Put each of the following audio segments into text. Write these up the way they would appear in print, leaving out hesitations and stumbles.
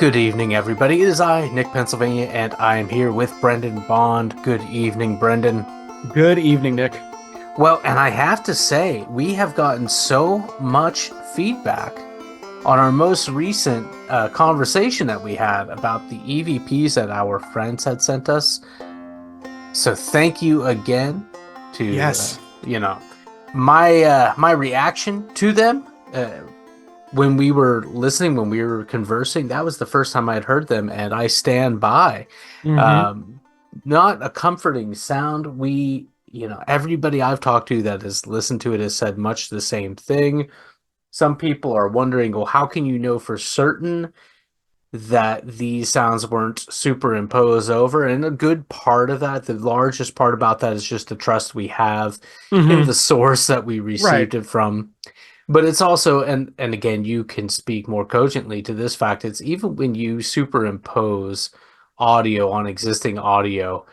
Good evening, everybody. It is I, Nick Pennsylvania, and I am here with Brendan Bond. Good evening, Brendan. Good evening, Nick. Well, and I have to say, we have gotten so much feedback on our most recent conversation that we had about the EVPs that our friends had sent us. So thank you again to, Yes. my reaction to them. When we were listening, when we were conversing, that was the first time I had heard them, and I stand by. Mm-hmm. Um, Not a comforting sound. Everybody I've talked to that has listened to it has said much the same thing. Some people are wondering, well, how can you know for certain that these sounds weren't superimposed over? And a good part of that, the largest part about that, is just the trust we have in Mm-hmm. the source that we Right. received it from. But it's also, and again, you can speak more cogently to this fact, it's even when you superimpose audio on existing audio,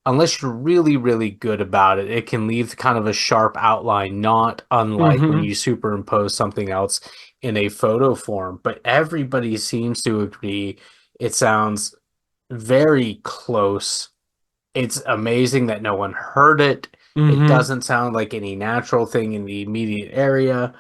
unless you're really, really good about it, it can leave kind of a sharp outline, not unlike when Mm-hmm. you superimpose something else in a photo form. But everybody seems to agree it sounds very close. It's amazing that no one heard it. It Mm-hmm. doesn't sound like any natural thing in the immediate area,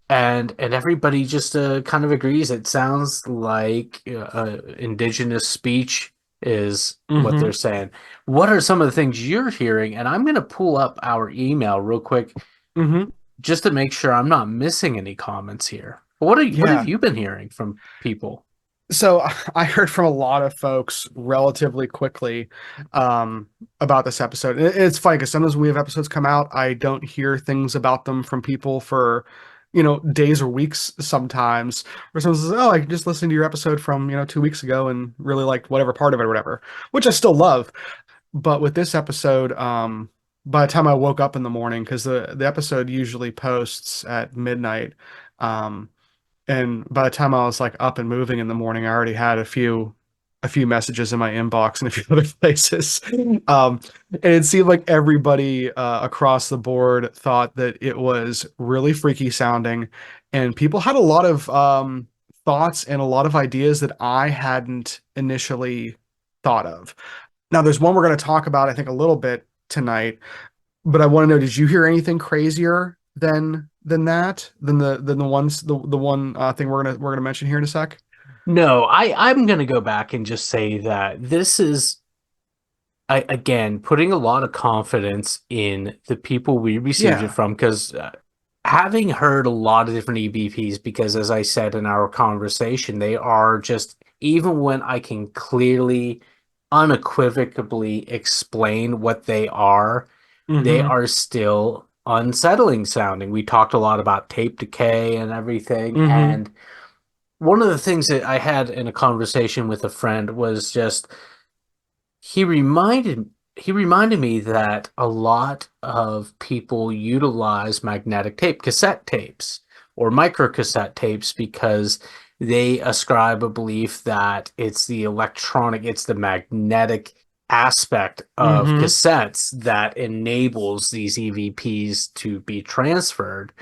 and everybody just kind of agrees it sounds like indigenous speech is what they're Mm-hmm. saying. What are some of the things you're hearing? And I'm going to pull up our email real quick Mm-hmm. just to make sure I'm not missing any comments here. What have Yeah. you been hearing from people? So I heard from a lot of folks relatively quickly about this episode. It's funny because sometimes when we have episodes come out, I don't hear things about them from people for, days or weeks sometimes. Or someone says, "Oh, I just listened to your episode from, 2 weeks ago and really liked whatever part of it or whatever," which I still love. But with this episode, by the time I woke up in the morning, because the episode usually posts at midnight, um, and by the time I was like up and moving in the morning, I already had a few messages in my inbox and a few other places. And it seemed like everybody across the board thought that it was really freaky sounding, and people had a lot of thoughts and a lot of ideas that I hadn't initially thought of. Now, there's one we're going to talk about, I think, a little bit tonight, but I want to know, did you hear anything crazier than that? Than the one thing we're gonna mention here in a sec? No, I'm going to go back and just say that this is again putting a lot of confidence in the people we received it Yeah. from, because having heard a lot of different EBPs, because as I said in our conversation, they are just, even when I can clearly, unequivocally explain what they Mm-hmm. are still unsettling sounding. We talked a lot about tape decay and everything, Mm-hmm. and one of the things that I had in a conversation with a friend was just he reminded he reminded me that a lot of people utilize magnetic tape, cassette tapes, or microcassette tapes because they ascribe a belief that it's the magnetic aspect of Mm-hmm. cassettes that enables these EVPs to be transferred.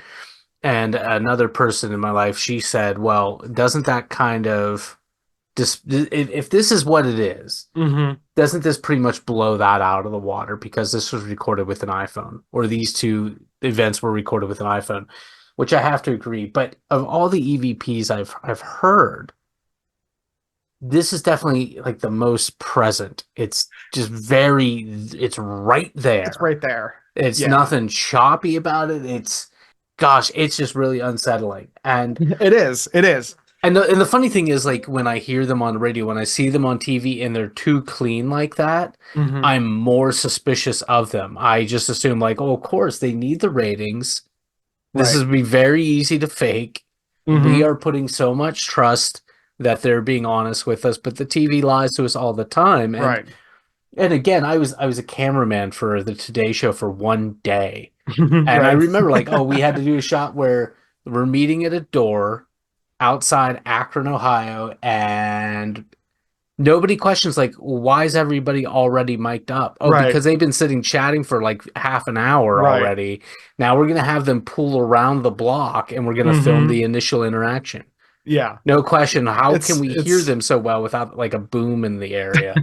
And another person in my life, she said, well, doesn't that kind of if this is what it is, Mm-hmm. doesn't this pretty much blow that out of the water, because this was recorded with an iPhone, or these two events were recorded with an iPhone, which I have to agree. But of all the EVPs I've heard, this is definitely like the most present. It's just it's right It's there. right there. It's Yeah. nothing choppy about it. Gosh, it's just really unsettling. It is. It is. And the funny thing is, like, when I hear them on the radio, when I see them on TV and they're too clean like that, Mm-hmm. I'm more suspicious of them. I just assume, like, oh, of course, they need the ratings. This Right. is be very easy to fake. We Mm-hmm. are putting so much trust that they're being honest with us, but the TV lies to us all the time. And Right. and again, I was a cameraman for the Today Show for one day. And I Right. remember, like, oh, we had to do a shot where we're meeting at a door outside Akron, Ohio, and nobody questions, like, why is everybody already mic'd up? Oh, Right. because they've been sitting chatting for like half an hour Right. already. Now we're gonna have them pull around the block and we're gonna film Mm-hmm. the initial interaction. Yeah. No question. How can we hear It's them so well without like a boom in the area?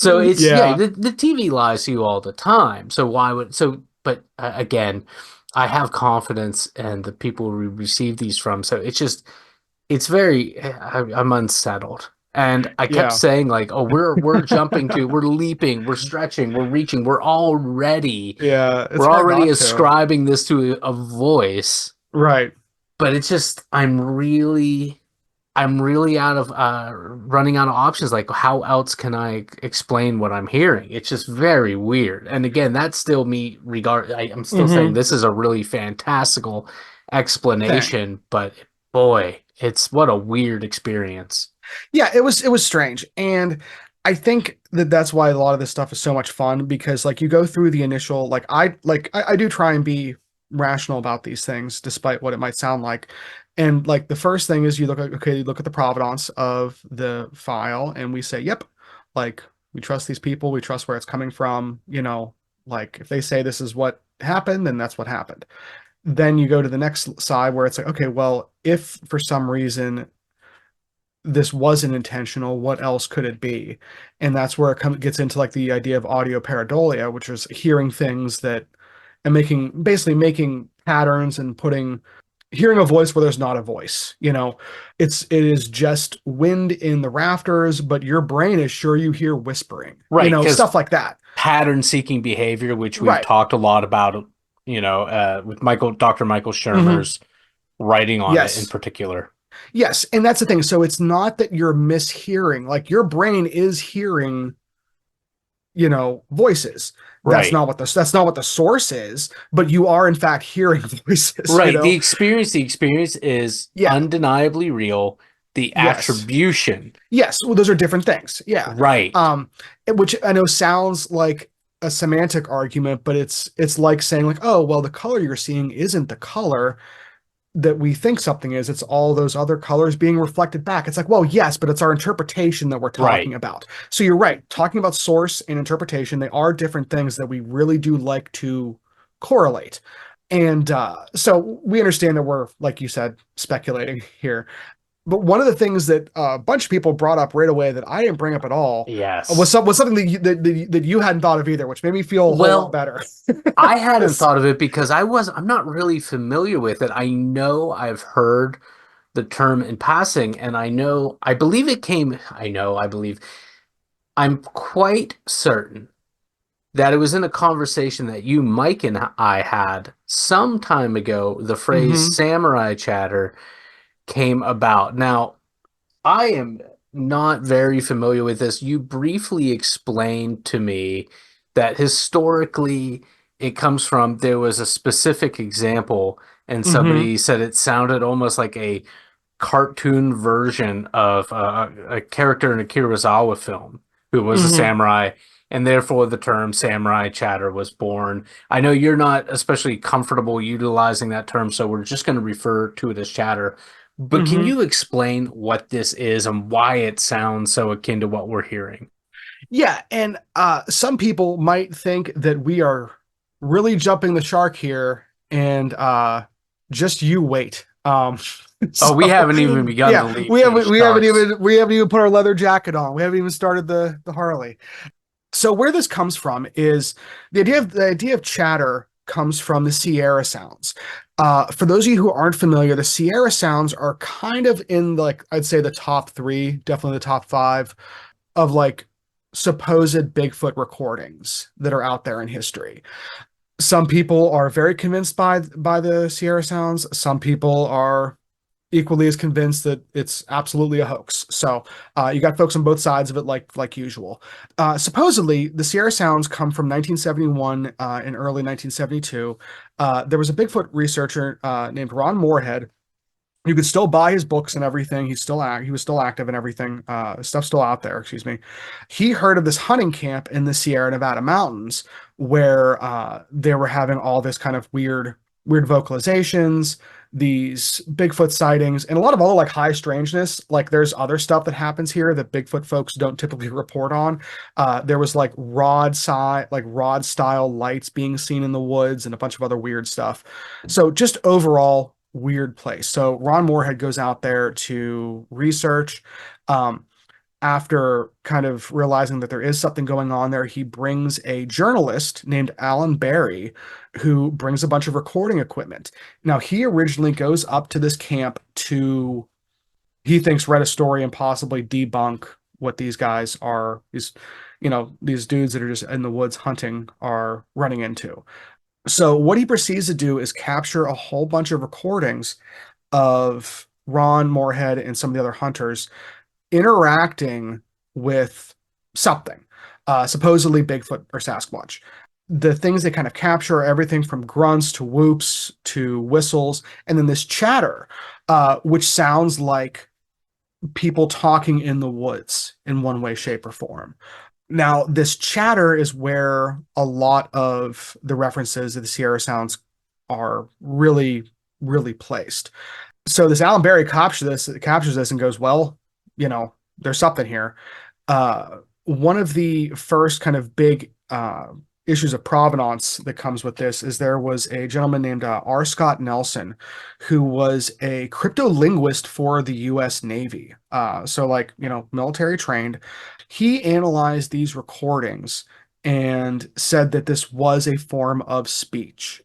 So it's yeah, yeah. the TV lies to you all the time. So why would so? But again, I have confidence in the people we receive these from. So it's just it's very I'm unsettled. And I kept Yeah. saying like, oh, we're jumping to, we're leaping, we're stretching, we're reaching, Yeah. It's we're hard already not to. ascribing this to a voice. Right. But it's just I'm really out of running out of options. Like, how else can I explain what I'm hearing? It's just very weird. And again, that's still me I'm still saying Hmm. this is a really fantastical Thing. explanation, but boy, it's what a weird experience. Yeah, it was strange. And I think that that's why a lot of this stuff is so much fun because like you go through the initial I do try and be rational about these things despite what it might sound like. And like the first thing is you look at okay, you look at the provenance of the file and we say, "Yep, like we trust these people, we trust where it's coming from, you know, like if they say this is what happened, then that's what happened." Then you go to the next side where it's like, okay, well, if for some reason this wasn't intentional, what else could it be? And that's where gets into like the idea of audio pareidolia, which is hearing things that and basically making patterns and putting hearing a voice where there's not a voice. You know, it is just wind in the rafters, but your brain is sure you hear whispering. You Right, know, because stuff like that. pattern seeking behavior, which we've Right. talked a lot about, with Dr. Michael Hmm. Shermer's writing on it in Yes. particular. Yes, and that's the thing. So it's not that you're mishearing, like your brain is hearing voices. Right. That's not what the source is, but you are in fact hearing voices, Right. The experience is Yeah. undeniably real. The Yes. attribution. Yes. Well, those are different things. Yeah. Right. Um, which I know sounds like a semantic argument, but it's like saying like, oh, well, the color you're seeing isn't the color that we think something is. It's all those other colors being reflected back. It's like, well, yes, but it's our interpretation that we're talking Right. about. So you're right. Talking about source and interpretation, they are different things that we really do like to correlate. And so we understand that we're, like you said, speculating here. But one of the things that a bunch of people brought up right away that I didn't bring up at all Yes. was something that you hadn't thought of either, which made me feel a whole lot Well, better. I hadn't This, thought of it because I'm not really familiar with it. I know I've heard the term in passing, and I believe, I'm quite certain that it was in a conversation that you, Mike, and I had some time ago. The phrase mm-hmm, samurai chatter came about. Now, I am not very familiar with this. You briefly explained to me that historically it comes from there was a specific example, and mm-hmm, somebody said it sounded almost like a cartoon version of a character in a Kurosawa film who was a mm-hmm. samurai, and therefore the term samurai chatter was born. I know you're not especially comfortable utilizing that term, so we're just going to refer to it as chatter. But can Mm-hmm. you explain what this is and why it sounds so akin to what we're hearing? Yeah, and some people might think that we are really jumping the shark here, and just you wait. Oh, we So haven't even begun to yeah, leap to the sharks. we haven't even put our leather jacket on. We haven't even started the Harley. So where this comes from is the idea of chatter comes from the Sierra Sounds. For those of you who aren't familiar, the Sierra Sounds are kind of in like I'd say the top three, definitely the top five of like supposed Bigfoot recordings that are out there in history. Some people are very convinced by the Sierra Sounds. Some people are equally as convinced that it's absolutely a hoax. So you got folks on both sides of it, like usual. Supposedly, the Sierra Sounds come from 1971 and early 1972. There was a Bigfoot researcher named Ron Moorhead. You could still buy his books and everything. He was still active and everything. Stuff's still out there. Excuse me. He heard of this hunting camp in the Sierra Nevada mountains where they were having all this kind of weird vocalizations, these Bigfoot sightings, and a lot of other like high strangeness. Like there's other stuff that happens here that Bigfoot folks don't typically report on. There was like rod style lights being seen in the woods and a bunch of other weird stuff. So just overall weird place. So Ron Moorhead goes out there to research. Um, After kind of realizing that there is something going on there, he brings a journalist named Alan Barry, who brings a bunch of recording equipment. Now, he originally goes up to this camp to, he thinks, read a story and possibly debunk what these guys are, these dudes that are just in the woods hunting are running into. So, what he proceeds to do is capture a whole bunch of recordings of Ron Moorhead and some of the other hunters interacting with something, supposedly Bigfoot or Sasquatch. The things they kind of capture are everything from grunts to whoops to whistles, and then this chatter, which sounds like people talking in the woods in one way, shape, or form. Now, this chatter is where a lot of the references of the Sierra Sounds are really, really placed. So this Alan Berry captures this and goes, well, there's something here. One of the first kind of big issues of provenance that comes with this is there was a gentleman named R. Scott Nelson, who was a cryptolinguist for the U.S. Navy. So, like, military trained. He analyzed these recordings and said that this was a form of speech.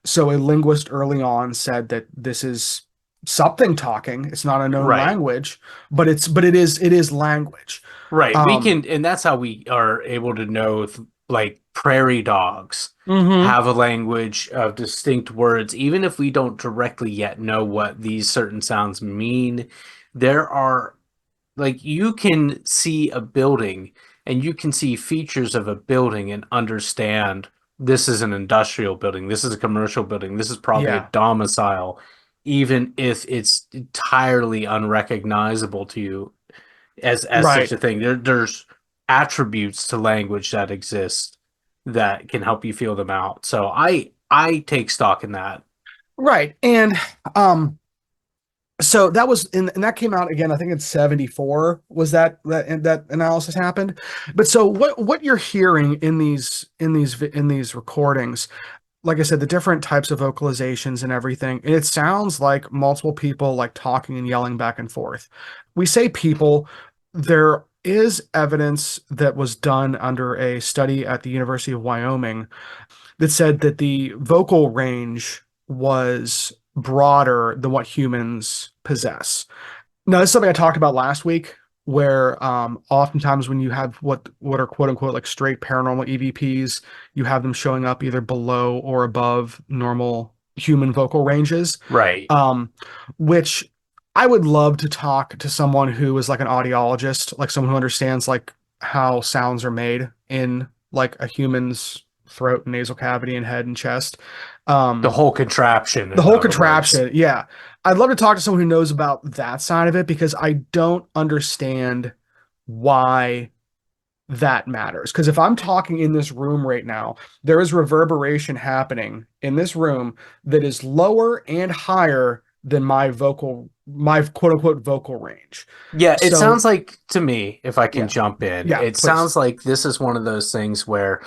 So, a linguist early on said that this is something talking. It's not a known Right. language, but it is language. Right. We Um, can, and that's how we are able to know if, like, prairie dogs mhm. have a language of distinct words, even if we don't directly yet know what these certain sounds mean. There are, like, you can see a building and you can see features of a building and understand this is an industrial building, this is a commercial building, this is probably a Yeah, domicile, even if it's entirely unrecognizable to you as such right. a thing. There's attributes to language that exist that can help you feel them out. So I take stock in that. Right. And um so that was in and that came out again, I think in 74 was that analysis happened. But so what you're hearing in these recordings, like I said, the different types of vocalizations and everything, and it sounds like multiple people like talking and yelling back and forth. We say people, there is evidence that was done under a study at the University of Wyoming that said that the vocal range was broader than what humans possess. Now, this is something I talked about last week, where oftentimes when you have what are quote unquote like straight paranormal EVPs, you have them showing up either below or above normal human vocal ranges, Right. um, which I would love to talk to someone who is like an audiologist, like someone who understands like how sounds are made in like a human's throat and nasal cavity and head and chest. The Um, whole contraption, the in whole other words. contraption, yeah. I'd love to talk to someone who knows about that side of it because I don't understand why that matters. Because if I'm talking in this room right now, there is reverberation happening in this room that is lower and higher than my quote unquote vocal range. Yeah, it So, sounds like to me, if I can yeah, jump in, yeah, it please. sounds like this is one of those things where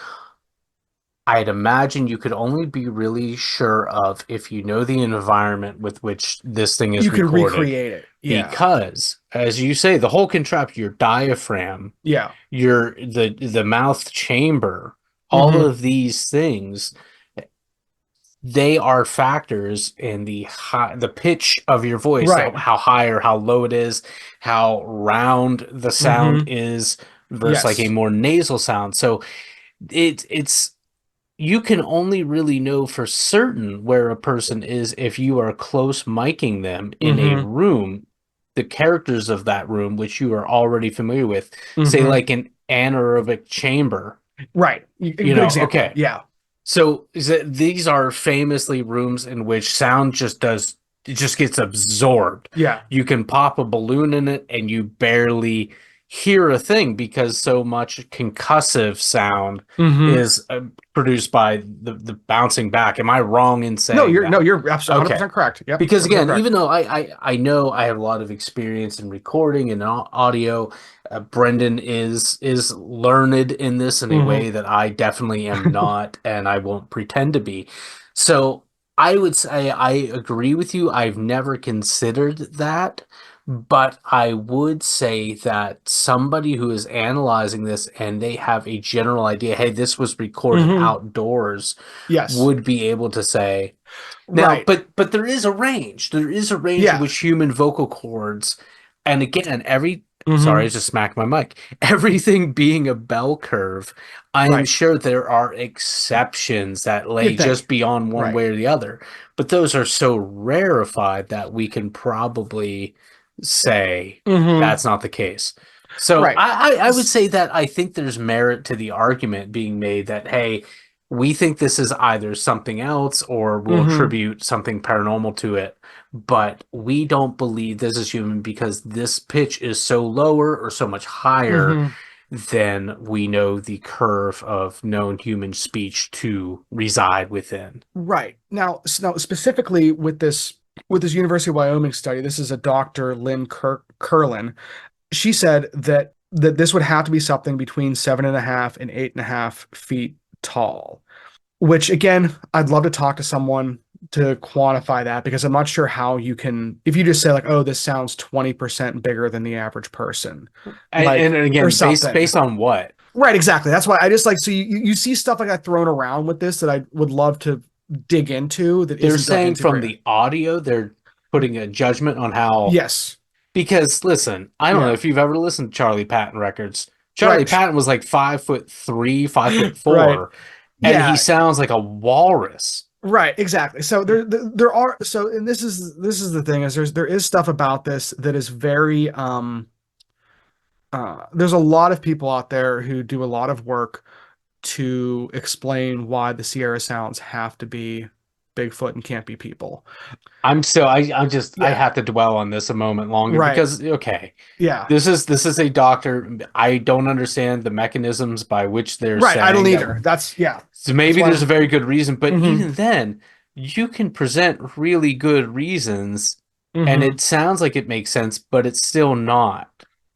I'd imagine you could only be really sure of if you know the environment with which this thing You is can recorded. recreate it. Yeah, Because, as you say, the whole contraption, your diaphragm, yeah. the mouth chamber, all Hmm. of these things, they are factors in the pitch of your voice, Right. how high or how low it is, how round the sound Hmm. is versus like a Yes. more nasal sound. So it's you can only really know for certain where a person is if you are close miking them in a Hmm. room, the characters of that room, which you are already familiar with, say Hmm. like an anaerobic chamber, Right. A good example. okay. Yeah. So these are famously rooms in which sound it just gets absorbed. Yeah. You can pop a balloon in it and you barely hear a thing because so much concussive sound Hmm. is produced by the bouncing back. Am I wrong in No, saying you're no, that? you're absolutely Okay. 100% correct. Yep, Because 100% again, correct. even though I know I have a lot of experience in recording and audio, Brendan is learned in this in a Hmm. way that I definitely am not, and I won't pretend to be. So I would say I agree with you. I've never considered that, but I would say that somebody who is analyzing this and they have a general idea, hey, this was recorded Hmm. outdoors, Yes. would be able to say, now, Right. but there is a range. There is a range in Yeah. which human vocal cords, and again, sorry, I Hmm. just smacked my mic. Everything being a bell curve, I am Right. sure there are exceptions that lay You'd just think. beyond one Right. way or the other, but those are so rarefied that we can probably say Hmm. that's not the case. So Right. I would say that I think there's merit to the argument being made that, hey, we think this is either something else or we'll Hmm. attribute something paranormal to it, but we don't believe this is human because this pitch is so lower or so much higher Hmm. than we know the curve of known human speech to reside within. Right. Now specifically with this University of Wyoming study, this is a Dr. Lynn Curlin. She said that this would have to be something between 7.5 and 8.5 feet tall. Which again, I'd love to talk to someone to quantify that because I'm not sure how you can, if you just say like, oh, this sounds 20% bigger than the average person, like, And or again, something. based on what? Right, exactly. That's why I just like, so you see stuff like that thrown around with this that I would love to dig into that They're isn't dug saying into from great. the audio, they're putting a judgment on how. Yes. Because listen, I don't know Yeah. if you've ever listened to Charlie Patton records. Charlie Right. Patton was like 5'3", five foot Right. four, and he Yeah. sounds like a walrus. Right, exactly. So there are so and this is the thing is there is stuff about this that is very there's a lot of people out there who do a lot of work to explain why the Sierra Sounds have to be Bigfoot and can't be people. I Yeah, have to dwell on this a moment longer right. because okay, Yeah. this is a doctor. I don't understand the mechanisms by which they're Right. I don't saying that. either. That's yeah. So That's maybe why there's a I'm very good reason, but hmm even then, you can present really good reasons, and hmm it sounds like it makes sense, but it's still not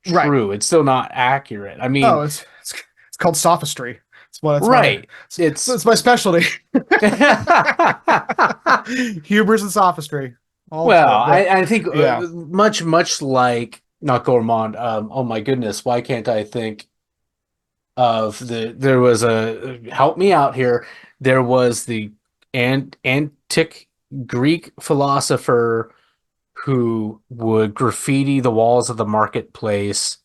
right. true. It's still not accurate. I Oh, mean, it's called sophistry. That's why right. It's it's my specialty. well, Hubris and sophistry. All I think yeah. much like not Gourmand. Oh my goodness, why can't I think of there was a help me out here. There was the antic Greek philosopher who would graffiti the walls of the marketplace,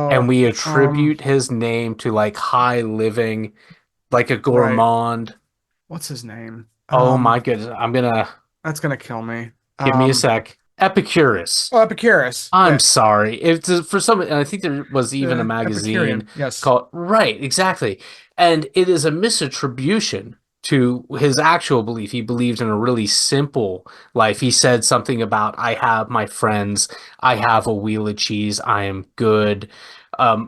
and Oh, we attribute his name to like high living, like a right. gourmand. What's his name? Oh my goodness, I'm gonna That's gonna kill me. give me a sec. Epicurus. Oh, Epicurus. I'm Yeah, sorry. It's for some, and I think there was even a the magazine Epicurean. Yes. called, right, exactly. And it is a misattribution to his actual belief. He believed in a really simple life. He said something about, I have my friends, I have a wheel of cheese, I am good.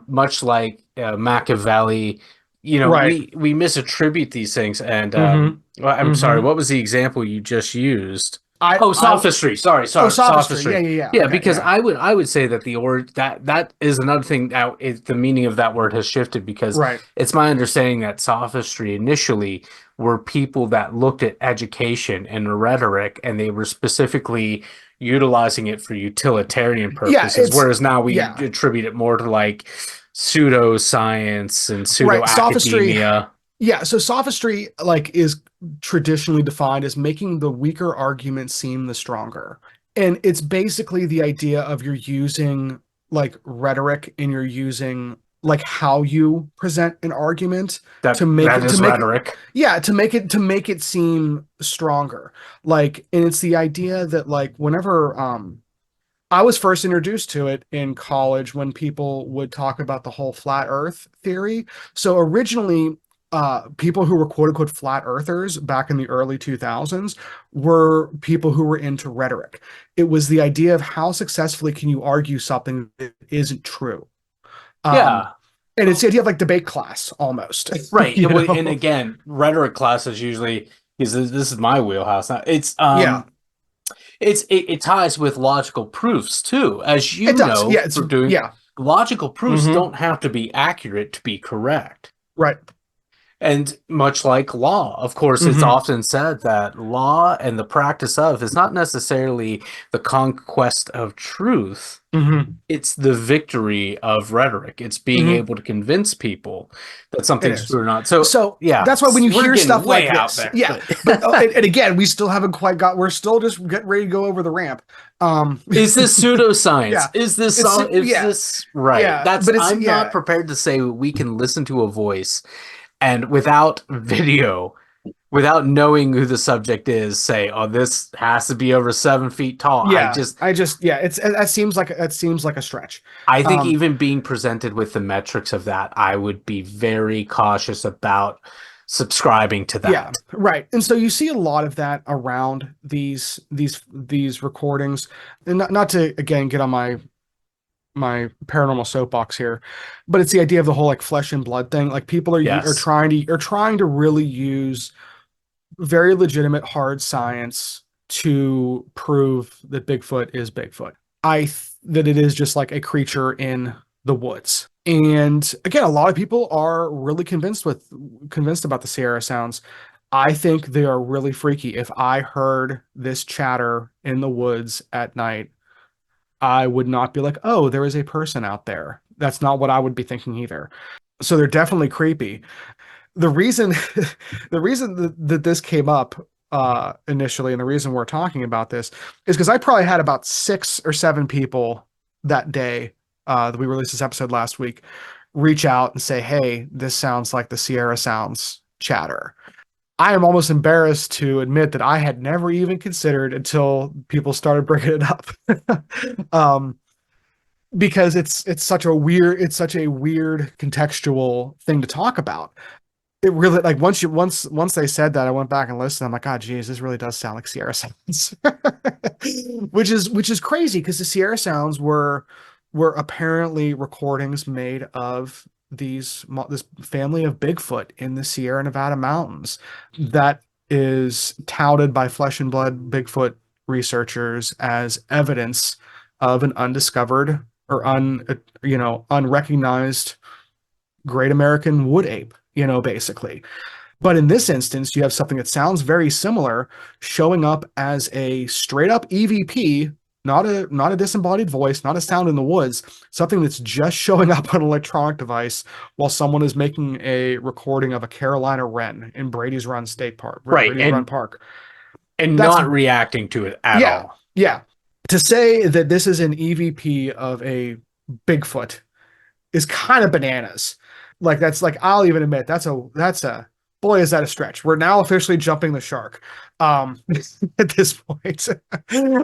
Much like Machiavelli, Right. we misattribute these things. And Mm-hmm. well, I'm sorry, Mm-hmm. what was the example you just used? I Oh, I sophistry. Sorry, oh, sorry, sophistry. Yeah, sophistry. yeah, yeah. Yeah, Okay, because yeah. I would say that the or that is another thing that the meaning of that word has shifted because Right. it's my understanding that sophistry initially were people that looked at education and rhetoric and they were specifically utilizing it for utilitarian Yeah, purposes, it's whereas now we yeah. attribute it more to like pseudoscience and pseudo Right. Sophistry. academia. Yeah, so sophistry like is traditionally defined as making the weaker argument seem the stronger. And it's basically the idea of you're using like rhetoric and you're using like how you present an argument to That is make it rhetoric. yeah, to make it seem stronger. Like and it's the idea that like whenever I was first introduced to it in college when people would talk about the whole flat earth theory. So originally, people who were quote unquote flat earthers back in the early 2000s were people who were into rhetoric. It was the idea of how successfully can you argue something that isn't true. Um, Yeah. and it's the idea of like debate class almost, Right. you Well, and know? again, rhetoric classes usually is this is my wheelhouse. Now, Yeah, it ties with logical proofs too. As it you does. know, Yeah, it's for doing yeah. logical proofs Hmm. don't have to be accurate to be correct. Right. And much like law, of course, it's Hmm. often said that law and the practice of is not necessarily the conquest of truth. Hmm. It's the victory of rhetoric. It's being Hmm. able to convince people that It something's is. true or not. So, So yeah, that's why when you we're hear getting stuff way like out this, there, yeah. but But and again, we still haven't quite got. We're still just getting ready to go over the ramp. Um, is this pseudoscience? yeah, Is this it's all, is yeah, this right? yeah. That's But it's I'm not yeah, prepared to say we can listen to a voice and without video, without knowing who the subject is, say, oh, this has to be over 7 feet tall. yeah. I just yeah. It's that seems like a stretch. I think Um, even being presented with the metrics of that, I would be very cautious about subscribing to Yeah, that. right. And so you see a lot of that around these recordings. And not to again get on my paranormal soapbox here, but it's the idea of the whole like flesh and blood thing. Like people Yes. are trying to really use very legitimate hard science to prove that Bigfoot is Bigfoot. That it is just like a creature in the woods. And again, a lot of people are really convinced about the Sierra Sounds. I think they are really freaky. If I heard this chatter in the woods at night, I would not be like, "Oh, there is a person out there." That's not what I would be thinking either. So they're definitely creepy. The reason the reason that this came up initially, and the reason we're talking about this is because I probably had about 6 or 7 people that day that we released this episode last week reach out and say, "Hey, this sounds like the Sierra Sounds chatter." I am almost embarrassed to admit that I had never even considered until people started bringing it up. um, because it's such a weird contextual thing to talk about. It really like once they said that, I went back and listened. I'm like, God, geez, this really does sound like Sierra Sounds, which is crazy because the Sierra Sounds were apparently recordings made of this family of Bigfoot in the Sierra Nevada mountains that is touted by Flesh and Blood Bigfoot researchers as evidence of an undiscovered or unrecognized great American wood ape, basically. But in this instance, you have something that sounds very similar showing up as a straight up EVP, not a disembodied voice, not a sound in the woods, something that's just showing up on an electronic device while someone is making a recording of a Carolina wren in Brady's Run State Park, Right. Brady's Run Park. And That's not reacting to it at yeah, all. yeah. To say that this is an EVP of a Bigfoot is kind of bananas. Like that's like I'll even admit that's a boy is that a stretch. We're now officially jumping the shark. At this point.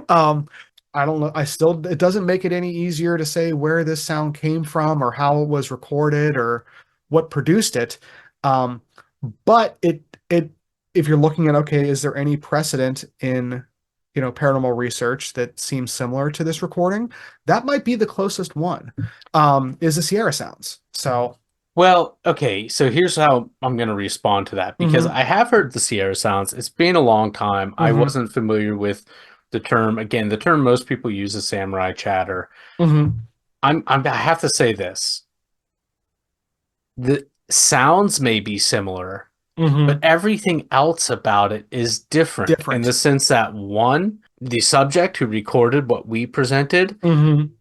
um I don't know. It doesn't make it any easier to say where this sound came from or how it was recorded or what produced it. Um but it if you're looking at okay, is there any precedent in paranormal research that seems similar to this recording? That might be the closest one. Is the Sierra Sounds. So, Well, okay, so here's how I'm going to respond to that because hmm I have heard the Sierra Sounds. It's been a long time. I hmm wasn't familiar with the term. Again, the term most people use is samurai chatter. hmm I have to say this. The sounds may be similar, but hmm everything else about it is different in the different. sense that one, the subject who recorded what we presented hmm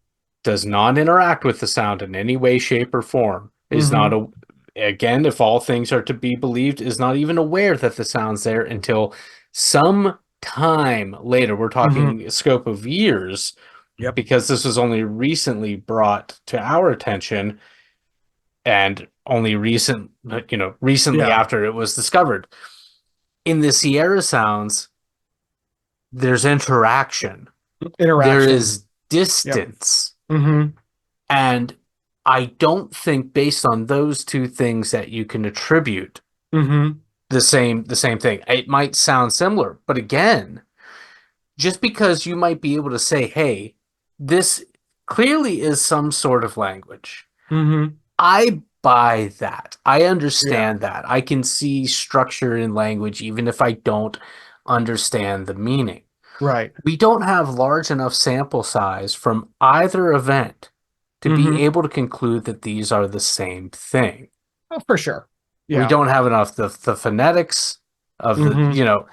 does not interact with the sound in any way, shape, or form. Is not hmm a Again, if all things are to be believed, is not even aware that the sound's there until some time later. We're hmm talking a scope of years Yep. because this was only recently brought to our attention and only recently Yeah. after it was discovered. In the Sierra Sounds, there's interaction, there Interaction. is Yep. distance. hmm And I don't think based on those two things that you can attribute hmm the same thing. It might sound similar, but again, just because you might be able to say, "Hey, this clearly is some sort of language." hmm I buy that. I Yeah. understand that. I can see structure in language even if I don't understand the meaning. Right. We don't have large enough sample size from either event to be hmm able to conclude that these are the same thing. Oh, for sure. We Yeah. don't have enough the phonetics of the, Hmm.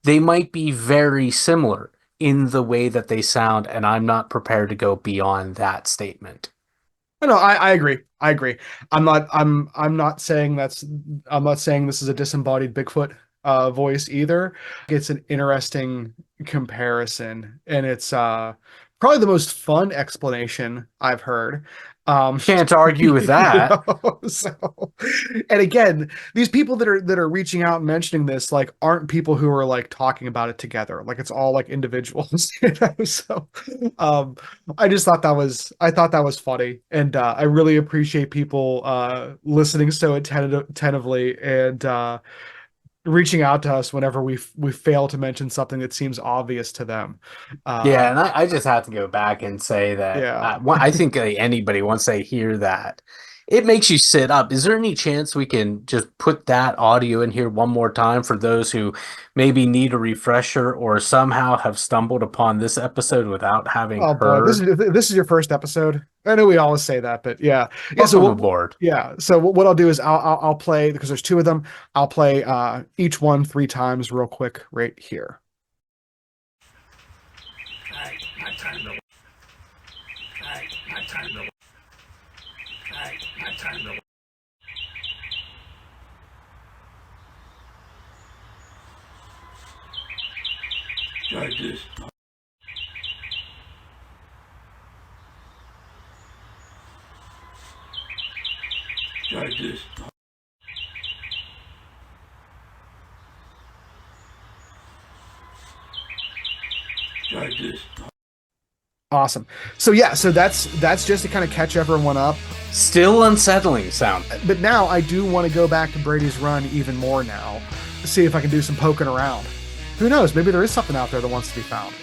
they might be very similar in the way that they sound, and I'm not prepared to go beyond that statement. I agree. I agree. I'm not saying I'm not saying this is a disembodied Bigfoot voice either. It's an interesting comparison, and it's probably the most fun explanation I've heard. Can't argue with that. So, and again, these people that are reaching out and mentioning this like aren't people who are like talking about it together. Like it's all like individuals, So, um, I thought that was funny, and I really appreciate people listening so attentively and reaching out to us whenever we fail to mention something that seems obvious to them. Yeah, Uh, and I just have to go back and say that yeah. I think anybody, once they hear that, it makes you sit up. Is there any chance we can just put that audio in here one more time for those who maybe need a refresher or somehow have stumbled upon this episode without having Oh boy, heard? this is your first episode. I know we always say that, but yeah, yeah. So Welcome what? aboard. Yeah. So what I'll do is I'll play because there's two of them. I'll play each one three times real quick right here. Like this. Like this. Like this. Awesome. So yeah, so that's just to kind of catch everyone up. Still unsettling sound. But now I do want to go back to Brady's run even more now, see if I can do some poking around. Who knows? Maybe there is something out there that wants to be found.